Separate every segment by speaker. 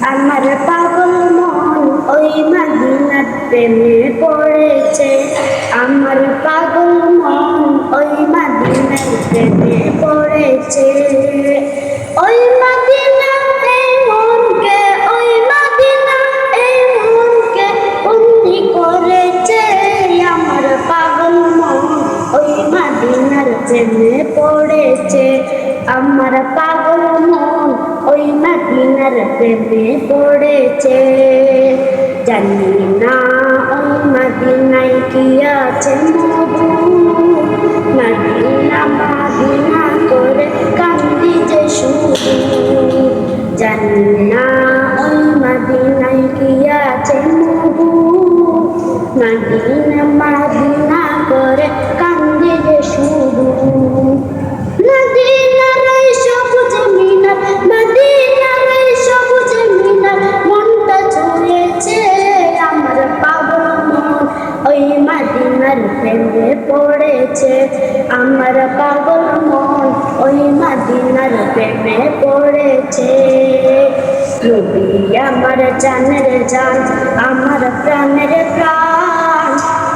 Speaker 1: আমার পাগল মন ওই মদিনার প্রেমে পড়েছে। আমার পাগল মন ওই মদিনার প্রেমে পড়েছে। ওই মদিনা এই মনকে, ওই মদিনা এই মনকে বন্দি করেছে। আমার পাগল মন ওই মদিনার প্রেমে পড়েছে। আমার পাগল মন ওই মদিনার প্রেমে পড়েছে। জানি না ওই মদিনায় কি আছে মধু, মদিনা মদিনা করে কান্দি যে শুধু। জানি না ওই মদিনায় কি আছে মধু, মদিনা মদিনা করে কান্দি যে শুধু। প্রেমে পড়েছে আমার পাগল মন ওই মদিনার প্রেমে পড়েছে। নবী আমার জানের জান, আমার প্রাণের প্রাণ,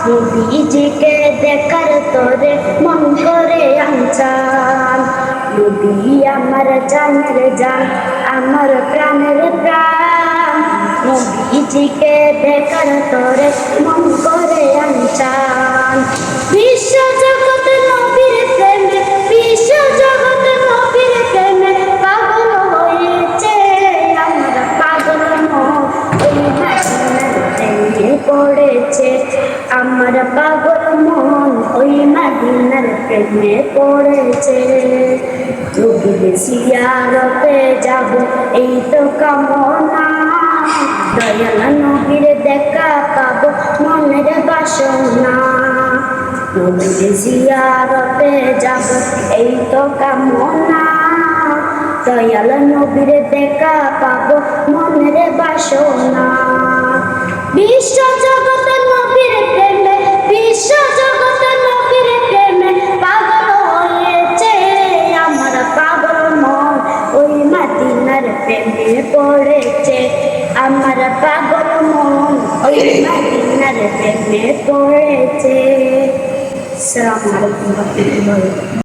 Speaker 1: নবীজিকে দেখার তোরে মন করে আনচান। নবী আমার জানের জান, আমার প্রাণের প্রাণ, নবীজিকে দেখার তোরে মন করে আনচান। বিশ্ব জগৎ নবীর প্রেমে, বিশ্ব জগৎ নবীর প্রেমে পাগল হয়েছে। আমার পাগল মন ওই মদিনার প্রেমে পড়েছে। আমার পাগল মন ওই মদিনার প্রেমে পড়েছে। নবীর জিয়ারতে যাব এই তো কামনা, দয়াল নবীর দেখা পাবো মনের বাসনা। নবীর জিয়ারতে যাব এই তো কামনা, দয়াল নবীর দেখা পাবো মনের বাসনা। বিশ্ব জগৎ নবীর প্রেমে, বিশ্ব জগৎ নবীর প্রেমে পাগল হয়েছে। আমার পাগল মন ওই মদিনার প্রেমে পড়েছে। আমার পাগল মন ওই মদিনার প্রেমে পড়েছে। আসসালামু আলাইকুম ওয়া রাহমাতুল্লাহ।